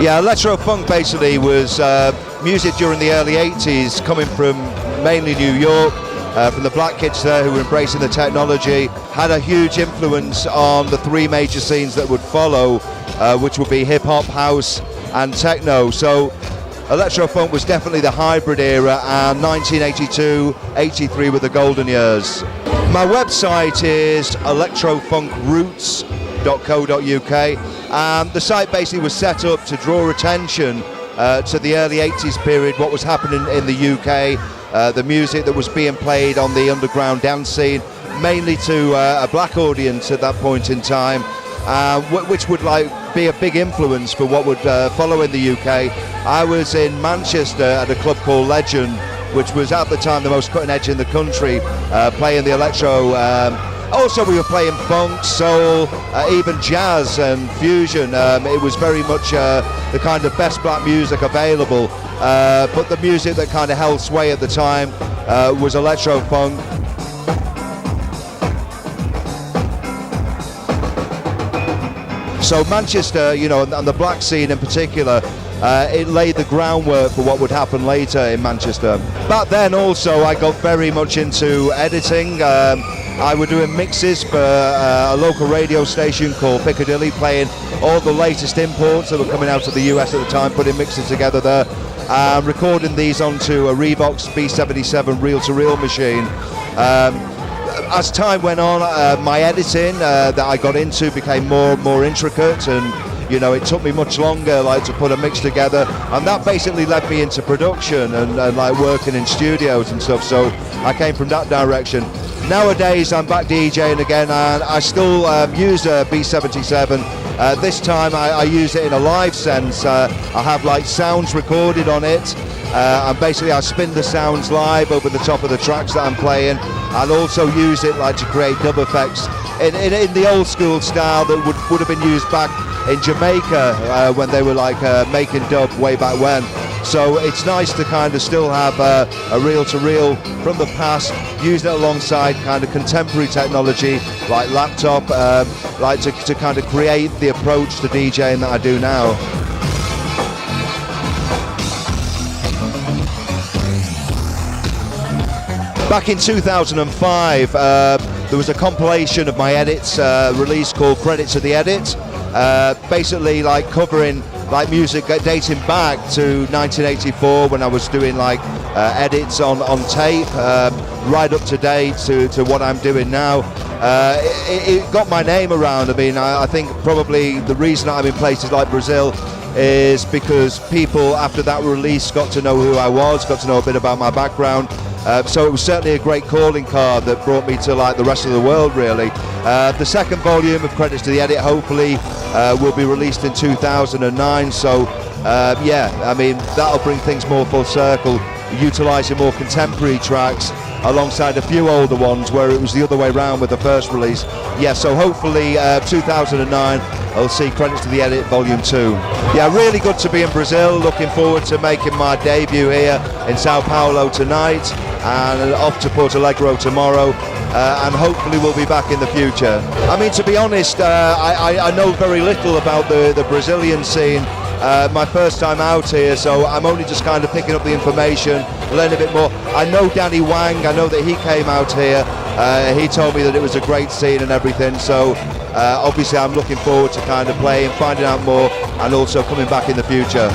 Yeah, electro funk basically was music during the early 80s, coming from mainly New York, from the black kids there who were embracing the technology, had a huge influence on the three major scenes that would follow, which would be hip-hop, house and techno. So electro funk was definitely the hybrid era, and 1982-83 were the golden years. My website is electrofunkroots.co.uk, and the site basically was set up to draw attention to the early 80s period, what was happening in the UK, the music that was being played on the underground dance scene, mainly to a black audience at that point in time, which would be a big influence for what would follow in the UK. I was in Manchester at a club called Legend, which was at the time the most cutting edge in the country, playing the electro. Also we were playing funk, soul, even jazz and fusion. It was very much the kind of best black music available, but the music that kind of held sway at the time was electro funk. So Manchester, you know, and the black scene in particular, it laid the groundwork for what would happen later in Manchester. Back then also I got very much into editing. I was doing mixes for a local radio station called Piccadilly, playing all the latest imports that were coming out of the US at the time, putting mixes together there, recording these onto a Revox B77 reel-to-reel machine. As time went on, my editing that I got into became more and more intricate, and you know, it took me much longer to put a mix together, and that basically led me into production and working in studios and stuff. So I came from that direction. Nowadays I'm back DJing again, and I still use a B77. This time I use it in a live sense. I have sounds recorded on it, and basically I spin the sounds live over the top of the tracks that I'm playing, and also use it to create dub effects in the old school style that would have been used back in Jamaica when they were making dub way back when. So it's nice to kind of still have a reel-to-reel from the past, use it alongside kind of contemporary technology like laptop, to kind of create the approach to DJing that I do now. Back in 2005, there was a compilation of my edits released called Credits of the Edit, basically covering music dating back to 1984 when I was doing edits on tape, right up to date to what I'm doing now. It got my name around. I mean, I think probably the reason I'm in places like Brazil is because people after that release got to know who I was, got to know a bit about my background. So it was certainly a great calling card that brought me to the rest of the world, really. The second volume of Credits to the Edit hopefully will be released in 2009. So yeah, I mean, that'll bring things more full circle, utilising more contemporary tracks alongside a few older ones where it was the other way around with the first release. Yeah, so hopefully 2009 I'll see Credits to the Edit Volume 2. Yeah, really good to be in Brazil. Looking forward to making my debut here in Sao Paulo tonight, and off to Porto Alegre tomorrow, and hopefully we'll be back in the future. I mean, to be honest, I know very little about the Brazilian scene. My first time out here, so I'm only just kind of picking up the information, learn a bit more. I know Danny Wang, I know that he came out here, he told me that it was a great scene and everything, so obviously I'm looking forward to kind of playing, finding out more, and also coming back in the future.